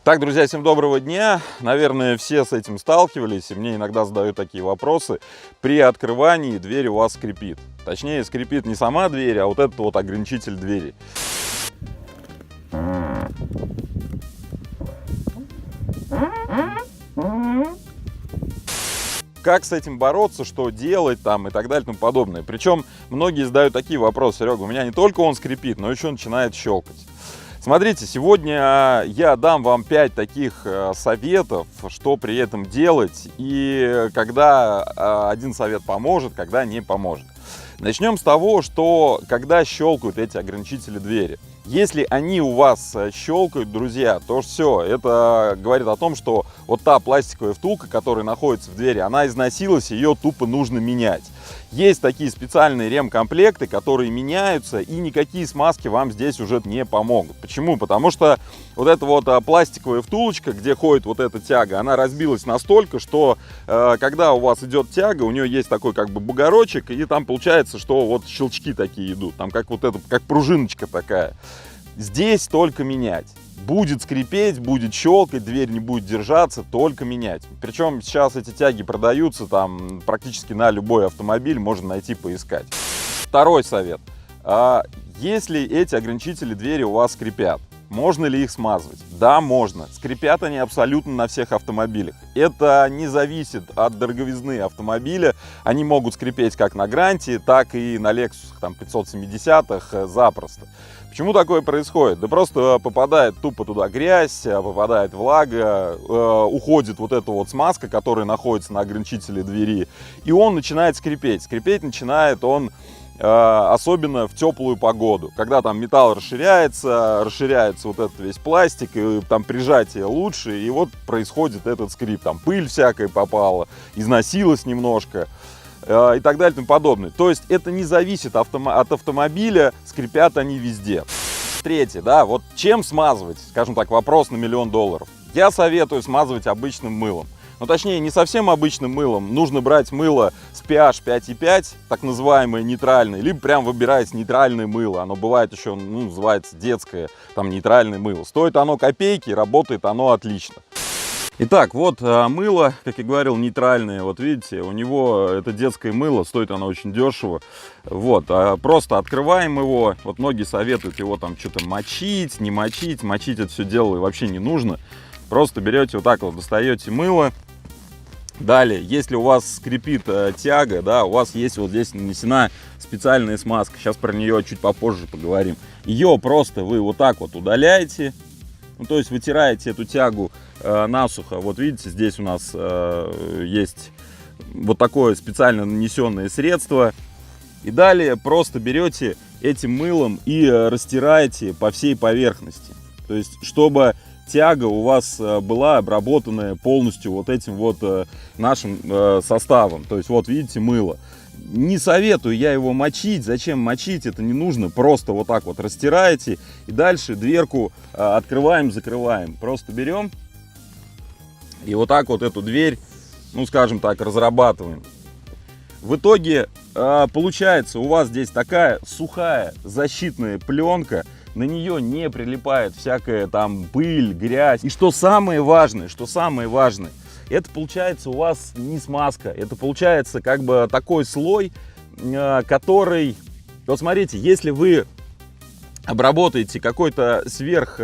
Так, друзья, всем доброго дня. Наверное, все с этим сталкивались, и мне иногда задают такие вопросы. При открывании дверь у вас скрипит. Точнее, скрипит не сама дверь, а вот этот вот ограничитель двери. Как с этим бороться, что делать там и так далее и тому подобное. Причем многие задают такие вопросы: Серега, у меня не только он скрипит, но еще начинает щелкать. Смотрите, сегодня я дам вам 5 таких советов, что при этом делать, и когда один совет поможет, когда не поможет. Начнем с того, что когда щелкают эти ограничители двери. Если они у вас щелкают, друзья, то все, это говорит о том, что вот та пластиковая втулка, которая находится в двери, она износилась, ее тупо нужно менять. Есть такие специальные ремкомплекты, которые меняются, и никакие смазки вам здесь уже не помогут. Почему? Потому что вот эта вот пластиковая втулочка, где ходит вот эта тяга, она разбилась настолько, что когда у вас идет тяга, у нее есть такой как бы бугорочек, и там получается, что вот щелчки такие идут, там как вот это, как пружиночка такая. Здесь только менять. Будет скрипеть, будет щелкать, дверь не будет держаться, только менять. Причем сейчас эти тяги продаются там практически на любой автомобиль, можно найти, поискать. Второй совет. Если эти ограничители двери у вас скрипят, можно ли их смазывать? Да, можно. Скрипят они абсолютно на всех автомобилях. Это не зависит от дороговизны автомобиля. Они могут скрипеть как на Гранте, так и на Lexus там 570-х запросто. Почему такое происходит? Да просто попадает тупо туда грязь, попадает влага, уходит вот эта вот смазка, которая находится на ограничителе двери, и он начинает скрипеть. Скрипеть начинает он особенно в теплую погоду, когда там металл расширяется вот этот весь пластик, и там прижатие лучше, и вот происходит этот скрип. Там пыль всякая попала, износилась немножко. И так далее и тому подобное. То есть это не зависит от автомобиля, скрипят они везде. Третье, да, вот чем смазывать, скажем так, вопрос на $1 000 000. Я советую смазывать обычным мылом. Ну, точнее, не совсем обычным мылом. Нужно брать мыло с pH 5,5, так называемое нейтральное, либо прям выбирать нейтральное мыло. Оно бывает еще, называется детское, там, нейтральное мыло. Стоит оно копейки, работает оно отлично. Итак, вот мыло, как я говорил, нейтральное. Вот видите, у него это детское мыло, стоит оно очень дешево. Вот, просто открываем его. Вот многие советуют его там что-то мочить, не мочить. Мочить это все дело вообще не нужно. Просто берете вот так вот, достаете мыло. Далее, если у вас скрипит тяга, да, у вас есть вот здесь нанесена специальная смазка. Сейчас про нее чуть попозже поговорим. Ее просто вы вот так вот удаляете. Ну, то есть вытираете эту тягу насухо. Вот видите, здесь у нас есть вот такое специально нанесенное средство. И далее просто берете этим мылом и растираете по всей поверхности. То есть, чтобы тяга у вас была обработанная полностью вот этим вот нашим составом. То есть, вот видите, мыло. Не советую я его мочить. Зачем мочить? Это не нужно. Просто вот так вот растираете. И дальше дверку открываем, закрываем. Просто берем и вот так вот эту дверь, ну скажем так, разрабатываем. В итоге получается у вас здесь такая сухая защитная пленка. На нее не прилипает всякая там пыль, грязь. И что самое важное, это получается у вас не смазка, это получается как бы такой слой, который, вот смотрите, если вы обработаете какой-то сверх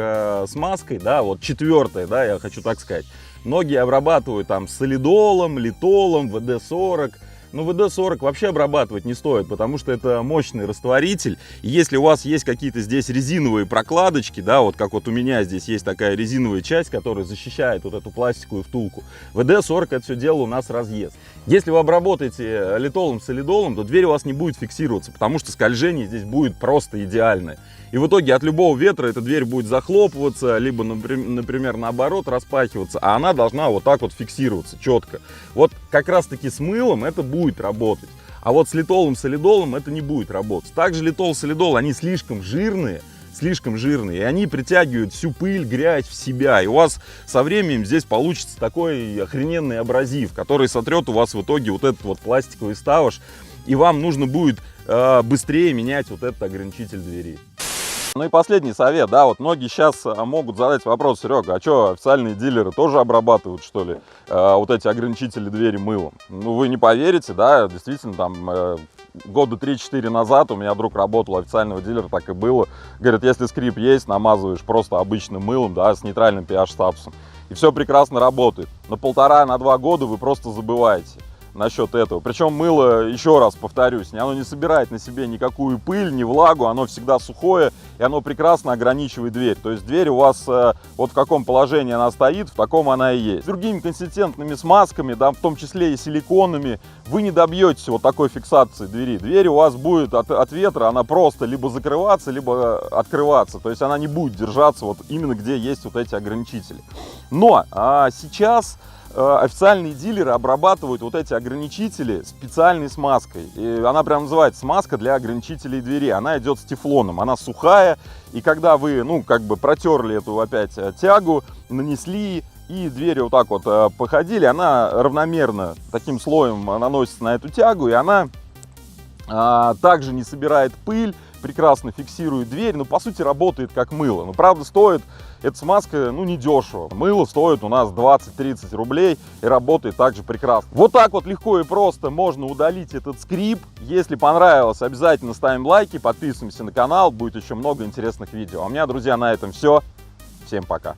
смазкой, да, вот четвертое, да, я хочу так сказать, многие обрабатывают там солидолом, литолом, ВД-40. Но ВД-40 вообще обрабатывать не стоит, потому что это мощный растворитель. И если у вас есть какие-то здесь резиновые прокладочки, да, вот как вот у меня здесь есть такая резиновая часть, которая защищает вот эту пластиковую втулку, ВД-40 это все дело у нас разъест. Если вы обработаете литолом, солидолом, то дверь у вас не будет фиксироваться, потому что скольжение здесь будет просто идеальное. И в итоге от любого ветра эта дверь будет захлопываться, либо, например, наоборот, распахиваться, а она должна вот так вот фиксироваться четко. Вот как раз-таки с мылом это будет работать. А вот с литолом, солидолом это не будет работать. Также литол, солидол, они слишком жирные, и они притягивают всю пыль, грязь в себя. И у вас со временем здесь получится такой охрененный абразив, который сотрет у вас в итоге вот этот вот пластиковый вставож. И вам нужно будет быстрее менять вот этот ограничитель двери. Ну и последний совет, да, вот многие сейчас могут задать вопрос: Серега, а что, официальные дилеры тоже обрабатывают, что ли, вот эти ограничители двери мылом? Ну, вы не поверите, да, действительно, там года 3-4 назад у меня друг работал, официального дилера, так и было. Говорит, если скрип есть, намазываешь просто обычным мылом, да, с нейтральным pH-статусом, и все прекрасно работает. На 1,5-2 года вы просто забываете насчет этого. Причем мыло, еще раз повторюсь, оно не собирает на себе никакую пыль, ни влагу, оно всегда сухое, и оно прекрасно ограничивает дверь. То есть дверь у вас вот в каком положении она стоит, в таком она и есть. С другими консистентными смазками, да, в том числе и силиконами, вы не добьетесь вот такой фиксации двери. Дверь у вас будет от ветра, она просто либо закрываться, либо открываться. То есть она не будет держаться вот именно где есть вот эти ограничители. Но сейчас официальные дилеры обрабатывают вот эти ограничители специальной смазкой. И она прям называется смазка для ограничителей двери. Она идет с тефлоном, она сухая. И когда вы, ну, как бы протерли эту опять тягу, нанесли, и двери вот так вот походили, она равномерно таким слоем наносится на эту тягу, и она также не собирает пыль, прекрасно фиксирует дверь, но по сути работает как мыло. Но правда стоит эта смазка, ну, недешево. Мыло стоит у нас 20-30 рублей и работает также прекрасно. Вот так вот легко и просто можно удалить этот скрип. Если понравилось, обязательно ставим лайки, подписываемся на канал, будет еще много интересных видео. А у меня, друзья, на этом все. Всем пока.